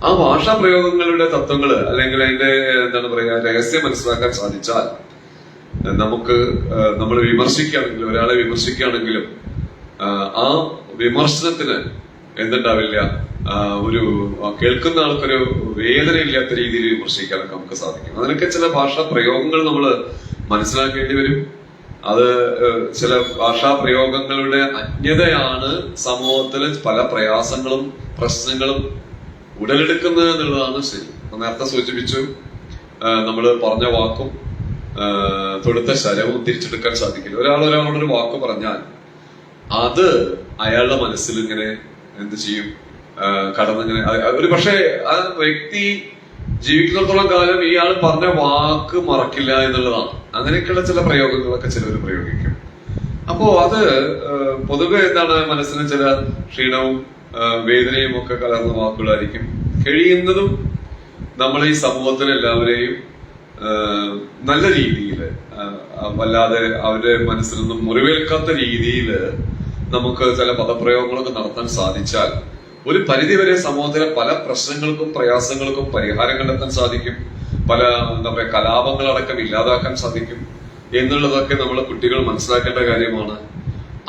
ആ ഭാഷാ പ്രയോഗങ്ങളുടെ തത്വങ്ങള് അല്ലെങ്കിൽ അതിന്റെ എന്താണ് പറയാ രഹസ്യം മനസ്സിലാക്കാൻ സാധിച്ചാൽ നമുക്ക് നമ്മൾ വിമർശിക്കുകയാണെങ്കിലും ഒരാളെ വിമർശിക്കുകയാണെങ്കിലും ആ വിമർശനത്തിന് എന്തുണ്ടാവില്ല, ഒരു കേൾക്കുന്ന ആൾക്കൊരു വേദനയില്ലാത്ത രീതിയിൽ വിമർശിക്കാനൊക്കെ നമുക്ക് സാധിക്കും. അതിനൊക്കെ ചില ഭാഷാ പ്രയോഗങ്ങൾ നമ്മൾ മനസ്സിലാക്കേണ്ടി വരും. അത് ചില ഭാഷാ പ്രയോഗങ്ങളുടെ അജ്ഞതയാണ് സമൂഹത്തില് പല പ്രയാസങ്ങളും പ്രശ്നങ്ങളും ഉടലെടുക്കുന്നത് എന്നുള്ളതാണ് ശരി. നേരത്തെ സൂചിപ്പിച്ചു, നമ്മൾ പറഞ്ഞ വാക്കും തൊടുത്ത ശരവും തിരിച്ചെടുക്കാൻ സാധിക്കില്ല. ഒരാളോടൊരു വാക്ക് പറഞ്ഞാൽ അത് അയാളുടെ മനസ്സിൽ ഇങ്ങനെ എന്ത് ചെയ്യും, കടന്നിങ്ങനെ ഒരു പക്ഷേ ആ വ്യക്തി ജീവിക്കുന്നിടത്തോളം കാലം ഇയാൾ പറഞ്ഞ വാക്ക് മറക്കില്ല എന്നുള്ളതാണ്. അങ്ങനെയൊക്കെയുള്ള ചില പ്രയോഗങ്ങളൊക്കെ ചിലർ പ്രയോഗിക്കും. അപ്പോ അത് പൊതുവെ എന്താണ്, മനസ്സിന് ചില ക്ഷീണവും വേദനയും ഒക്കെ കലർന്ന വാക്കുകളായിരിക്കും. കഴിയുന്നതും നമ്മൾ ഈ സമൂഹത്തിൽ എല്ലാവരെയും നല്ല രീതിയിൽ, വല്ലാതെ അവരുടെ മനസ്സിൽ നിന്നും മുറിവേൽക്കാത്ത രീതിയിൽ നമുക്ക് ചില പദപ്രയോഗങ്ങളൊക്കെ നടത്താൻ സാധിച്ചാൽ ഒരു പരിധിവരെ സമൂഹത്തിലെ പല പ്രശ്നങ്ങൾക്കും പ്രയാസങ്ങൾക്കും പരിഹാരം കണ്ടെത്താൻ സാധിക്കും. പല എന്താ പറയുക കലാപങ്ങളടക്കം ഇല്ലാതാക്കാൻ സാധിക്കും എന്നുള്ളതൊക്കെ നമ്മളെ കുട്ടികൾ മനസ്സിലാക്കേണ്ട കാര്യമാണ്.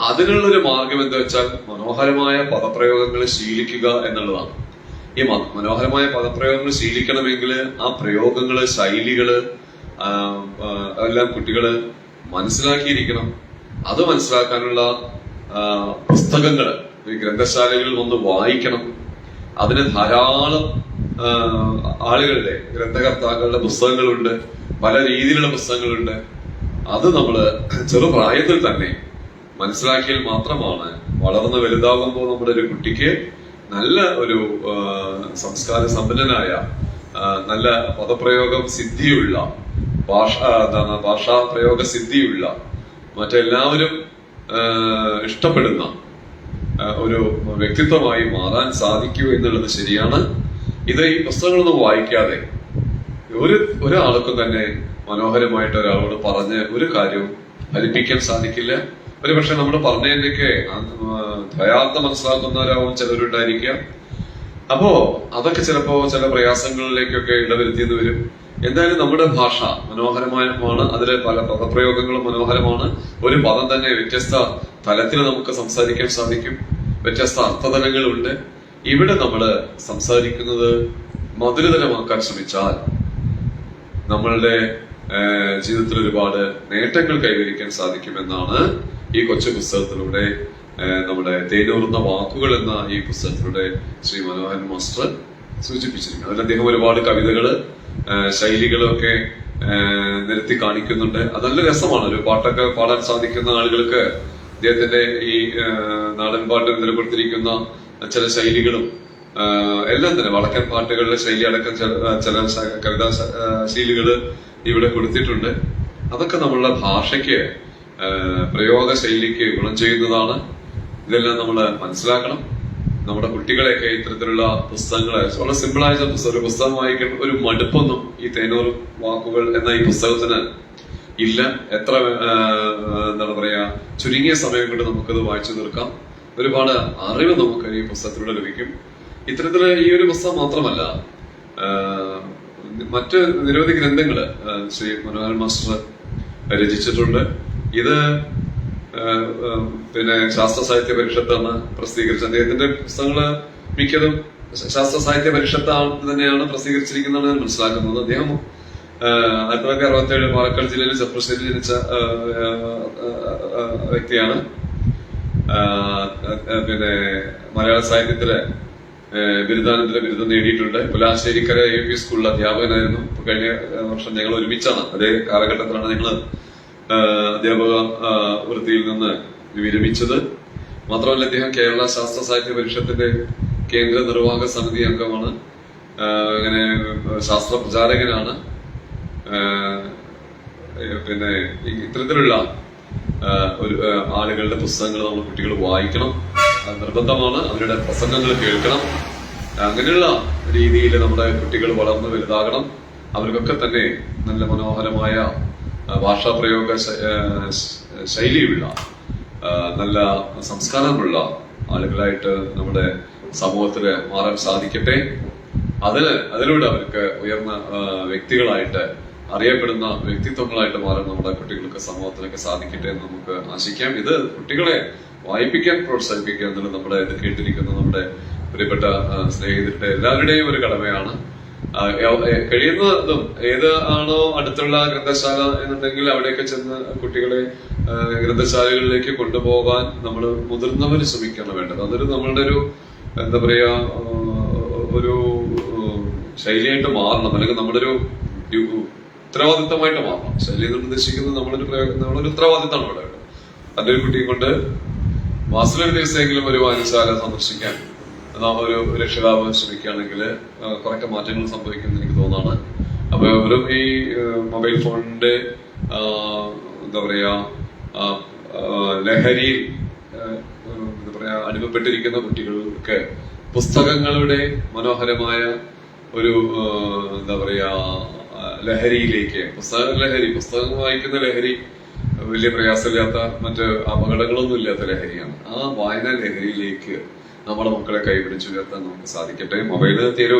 അതിനുള്ളൊരു മാർഗം എന്താ വെച്ചാൽ മനോഹരമായ പദപ്രയോഗങ്ങൾ ശീലിക്കുക എന്നുള്ളതാണ്. ഈ മനോഹരമായ പദപ്രയോഗങ്ങൾ ശീലിക്കണമെങ്കിൽ ആ പ്രയോഗങ്ങള്, ശൈലികള് എല്ലാം കുട്ടികള് മനസ്സിലാക്കിയിരിക്കണം. അത് മനസ്സിലാക്കാനുള്ള പുസ്തകങ്ങള് ഈ ഗ്രന്ഥശാലകളിൽ വന്ന് വായിക്കണം. അതിന് ധാരാളം ആളുകളുടെ ഗ്രന്ഥകർത്താക്കളുടെ പുസ്തകങ്ങളുണ്ട്, പല രീതിയിലുള്ള പുസ്തകങ്ങളുണ്ട്. അത് നമ്മള് ചെറുപ്രായത്തിൽ തന്നെ മനസ്സിലാക്കിയാൽ മാത്രമാണ് വളർന്ന് വലുതാകുമ്പോൾ നമ്മുടെ ഒരു കുട്ടിക്ക് നല്ല ഒരു സംസ്കാര സമ്പന്നനായ, നല്ല പദപ്രയോഗം സിദ്ധിയുള്ള, ഭാഷാ പ്രയോഗ സിദ്ധിയുള്ള, മറ്റെല്ലാവരും ഇഷ്ടപ്പെടുന്ന ഒരു വ്യക്തിത്വമായി മാറാൻ സാധിക്കൂ എന്നുള്ളത് ശരിയാണ്. ഇത് ഈ പുസ്തകങ്ങളൊന്നും വായിക്കാതെ ഒരാൾക്കും തന്നെ മനോഹരമായിട്ട് ഒരാളോട് പറഞ്ഞ് ഒരു കാര്യവും ഫലിപ്പിക്കാൻ സാധിക്കില്ല. ഒരു പക്ഷെ നമ്മൾ പറഞ്ഞതിന്റെയൊക്കെ ദ്വയാർത്ഥം മനസ്സിലാക്കുന്നവരാവും ചിലരുണ്ടായിരിക്കുക. അപ്പോ അതൊക്കെ ചിലപ്പോ ചില പ്രയാസങ്ങളിലേക്കൊക്കെ ഇടവരുത്തിയെന്ന് വരും. എന്തായാലും നമ്മുടെ ഭാഷ മനോഹരമാണ്, അതിലെ പല പദപ്രയോഗങ്ങളും മനോഹരമാണ്. ഒരു പദം തന്നെ വ്യത്യസ്ത തലത്തിൽ നമുക്ക് സംസാരിക്കാൻ സാധിക്കും, വ്യത്യസ്ത അർത്ഥതലങ്ങളുണ്ട്. ഇവിടെ നമ്മൾ സംസാരിക്കുന്നത് മധുരതരമാക്കാൻ ശ്രമിച്ചാൽ നമ്മളുടെ ജീവിതത്തിൽ ഒരുപാട് നേട്ടങ്ങൾ കൈവരിക്കാൻ സാധിക്കുമെന്നാണ് ഈ കൊച്ചു പുസ്തകത്തിലൂടെ, നമ്മുടെ തേനൂർന്ന വാക്കുകൾ എന്ന ഈ പുസ്തകത്തിലൂടെ ശ്രീ മനോഹരൻ മാസ്റ്റർ സൂചിപ്പിച്ചിരിക്കുന്നത്. അതിൽ അദ്ദേഹം ഒരുപാട് കവിതകള്, ശൈലികളൊക്കെ നിരത്തി കാണിക്കുന്നുണ്ട്. അത് നല്ല രസമാണ്. ഒരു പാട്ടൊക്കെ പാടാൻ സാധിക്കുന്ന ആളുകൾക്ക് അദ്ദേഹത്തിന്റെ ഈ നാടൻ പാട്ട് നിലപ്പെടുത്തിയിരിക്കുന്ന ചില ശൈലികളും എല്ലാം തന്നെ വടക്കൻ പാട്ടുകളുടെ ശൈലി അടക്കം ചില കവിതാ ശൈലികള് ഇവിടെ കൊടുത്തിട്ടുണ്ട്. അതൊക്കെ നമ്മളുടെ ഭാഷയ്ക്ക്, പ്രയോഗ ശൈലിക്ക് ഗുണം ചെയ്യുന്നതാണ്. ഇതെല്ലാം നമ്മൾ മനസ്സിലാക്കണം. നമ്മുടെ കുട്ടികളെയൊക്കെ ഇത്തരത്തിലുള്ള പുസ്തകങ്ങളെ വളരെ സിമ്പിളായ ഒരു പുസ്തകം വായിക്കാൻ ഒരു മടുപ്പൊന്നും ഈ തേനൂർ വാക്കുകൾ എന്ന ഈ പുസ്തകത്തിന് ഇല്ല. എത്ര എന്താണ് പറയാ, ചുരുങ്ങിയ സമയം കൊണ്ട് നമുക്കത് വായിച്ചു തീർക്കാം. ഒരുപാട് അറിവ് നമുക്ക് ഈ പുസ്തകത്തിലൂടെ ലഭിക്കും. ഇത്തരത്തില് ഈ ഒരു പുസ്തകം മാത്രമല്ല, മറ്റ് നിരവധി ഗ്രന്ഥങ്ങള് ശ്രീ മനോഹരൻ മാസ്റ്റർ രചിച്ചിട്ടുണ്ട്. ഇത് പിന്നെ ശാസ്ത്ര സാഹിത്യ പരിഷത്താണ് പ്രസിദ്ധീകരിച്ചത്. അദ്ദേഹത്തിന്റെ പുസ്തകങ്ങള് മിക്കതും ശാസ്ത്ര സാഹിത്യ പരിഷത്താണ് തന്നെയാണ് പ്രസിദ്ധീകരിച്ചിരിക്കുന്നതാണ് ഞാൻ മനസ്സിലാക്കുന്നത്. അദ്ദേഹം 1967 പാലക്കാട് ജില്ലയിൽ ചെർപ്പശ്ശേരിയിൽ ജനിച്ച വ്യക്തിയാണ്. പിന്നെ മലയാള സാഹിത്യത്തിലെ ബിരുദാനന്തര ബിരുദം നേടിയിട്ടുണ്ട്. പുലാശ്ശേരിക്കര AP സ്കൂളിൽ അധ്യാപകനായിരുന്നു. കഴിഞ്ഞ വർഷം ഞങ്ങൾ ഒരുമിച്ചാണ്, അതേ കാലഘട്ടത്തിലാണ് ഞങ്ങൾ അധ്യാപക വൃത്തിയിൽ നിന്ന് വിരമിച്ചത്. മാത്രമല്ല അദ്ദേഹം കേരള ശാസ്ത്ര സാഹിത്യ പരിഷത്തിന്റെ കേന്ദ്ര നിർവാഹക സമിതി അംഗമാണ്. അങ്ങനെ ശാസ്ത്ര പ്രചാരകനാണ്. പിന്നെ ഇത്തരത്തിലുള്ള ഒരു ആളുകളുടെ പുസ്തകങ്ങൾ നമ്മൾ കുട്ടികൾ വായിക്കണം, അത് നിർബന്ധമാണ്. അവരുടെ പ്രസംഗങ്ങൾ കേൾക്കണം. അങ്ങനെയുള്ള രീതിയിൽ നമ്മുടെ കുട്ടികൾ വളർന്നു വലുതാകണം. അവർക്കൊക്കെ തന്നെ നല്ല മനോഹരമായ ഭാഷാപ്രയോഗ ശൈലിയുള്ള, നല്ല സംസ്കാരമുള്ള ആളുകളായിട്ട് നമ്മുടെ സമൂഹത്തില് മാറാൻ സാധിക്കട്ടെ. അതിലൂടെ അവർക്ക് ഉയർന്ന വ്യക്തികളായിട്ട്, അറിയപ്പെടുന്ന വ്യക്തിത്വങ്ങളായിട്ട് മാറാൻ നമ്മുടെ കുട്ടികൾക്ക് സമൂഹത്തിലൊക്കെ സാധിക്കട്ടെ എന്ന് നമുക്ക് ആശിക്കാം. ഇത് കുട്ടികളെ വായിപ്പിക്കാൻ പ്രോത്സാഹിപ്പിക്കുക എന്നുള്ളത് നമ്മുടെ ഇത് കേട്ടിരിക്കുന്ന നമ്മുടെ പ്രിയപ്പെട്ട സ്നേഹിതരുടെ എല്ലാവരുടെയും ഒരു കടമയാണ്. കഴിയുന്നതും ഏത് ആണോ അടുത്തുള്ള ഗ്രന്ഥശാല എന്നുണ്ടെങ്കിൽ അവിടെയൊക്കെ ചെന്ന് കുട്ടികളെ ഗ്രന്ഥശാലകളിലേക്ക് കൊണ്ടുപോകാൻ നമ്മൾ മുതിർന്നവർ ശ്രമിക്കണം വേണ്ടത്. അതൊരു നമ്മളുടെ ഒരു എന്താ പറയാ ഒരു ശൈലിയായിട്ട് മാറണം. അല്ലെങ്കിൽ നമ്മുടെ ഒരു ഉത്തരവാദിത്തമായിട്ട് മാറണം. ശൈലി എന്ന് ഉദ്ദേശിക്കുന്നത് നമ്മളൊരു ഉത്തരവാദിത്തമാണ് ഇവിടെ. തന്റെ ഒരു കുട്ടിയും കൊണ്ട് മാസത്തിലൊരു ദിവസമെങ്കിലും ഒരു വായനശാല സന്ദർശിക്കാൻ ഒരു രക്ഷിതാവ് ശ്രമിക്കുകയാണെങ്കിൽ കുറേ മാറ്റങ്ങൾ സംഭവിക്കുമെന്ന് എനിക്ക് തോന്നാണ്. അപ്പൊ വെറും ഈ മൊബൈൽ ഫോണിന്റെ എന്താ പറയാ ലഹരിയിൽ എന്താ പറയാ അടിമപ്പെട്ടിരിക്കുന്ന കുട്ടികൾക്ക് പുസ്തകങ്ങളുടെ മനോഹരമായ ഒരു എന്താ പറയാ ലഹരിയിലേക്ക്, പുസ്തകം വായിക്കുന്ന ലഹരി വലിയ പ്രയാസമില്ലാത്ത മറ്റ് അപകടങ്ങളൊന്നും ഇല്ലാത്ത ലഹരിയാണ്. ആ വായന ലഹരിയിലേക്ക് നമ്മുടെ മക്കളെ കൈപിടിച്ചുയർത്താൻ നമുക്ക് സാധിക്കട്ടെ. മൊബൈല് തീരെ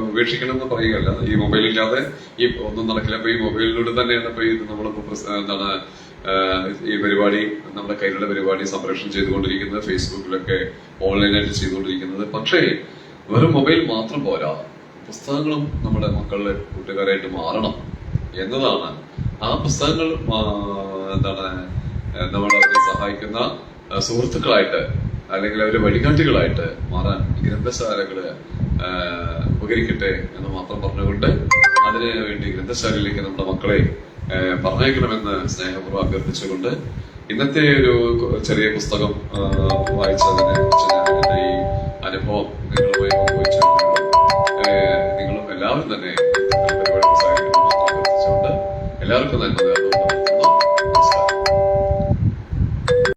ഉപേക്ഷിക്കണം എന്ന് പറയുകയല്ല. ഈ മൊബൈലില്ലാതെ ഈ ഒന്നും നടക്കില്ല. അപ്പൊ ഈ മൊബൈലിലൂടെ തന്നെയാണ് ഇപ്പൊ ഇത് നമ്മളിപ്പോ എന്താണ് ഈ പരിപാടി, നമ്മുടെ കയ്യിലുള്ള പരിപാടി സംപ്രേഷണം ചെയ്തുകൊണ്ടിരിക്കുന്നത്, ഫേസ്ബുക്കിലൊക്കെ ഓൺലൈനായിട്ട് ചെയ്തുകൊണ്ടിരിക്കുന്നത്. പക്ഷേ വെറും മൊബൈൽ മാത്രം പോരാ, പുസ്തകങ്ങളും നമ്മുടെ മക്കളുടെ കൂട്ടുകാരായിട്ട് മാറണം എന്നതാണ്. ആ പുസ്തകങ്ങൾ എന്താണ് നമ്മളെ സഹായിക്കുന്ന സുഹൃത്തുക്കളായിട്ട് അല്ലെങ്കിൽ അവര് വഴികാട്ടികളായിട്ട് മാറാൻ ഗ്രന്ഥശാലകള് ഉപകരിക്കട്ടെ എന്ന് മാത്രം പറഞ്ഞുകൊണ്ട് അതിന് വേണ്ടി ഗ്രന്ഥശാലയിലേക്ക് നമ്മുടെ മക്കളെ പറഞ്ഞേക്കണമെന്ന് സ്നേഹപൂർവ്വം അഭ്യർത്ഥിച്ചുകൊണ്ട് ഇന്നത്തെ ഒരു ചെറിയ പുസ്തകം വായിച്ചതിനെ കുറിച്ച് ഞാൻ എന്റെ ഈ അനുഭവം നിങ്ങളുമായി പങ്കുവച്ചു. നിങ്ങളും എല്ലാവരും തന്നെ പരിപാടി സഹായിക്കണം മാത്രം അഭ്യർത്ഥിച്ചുകൊണ്ട് എല്ലാവർക്കും നന്മ.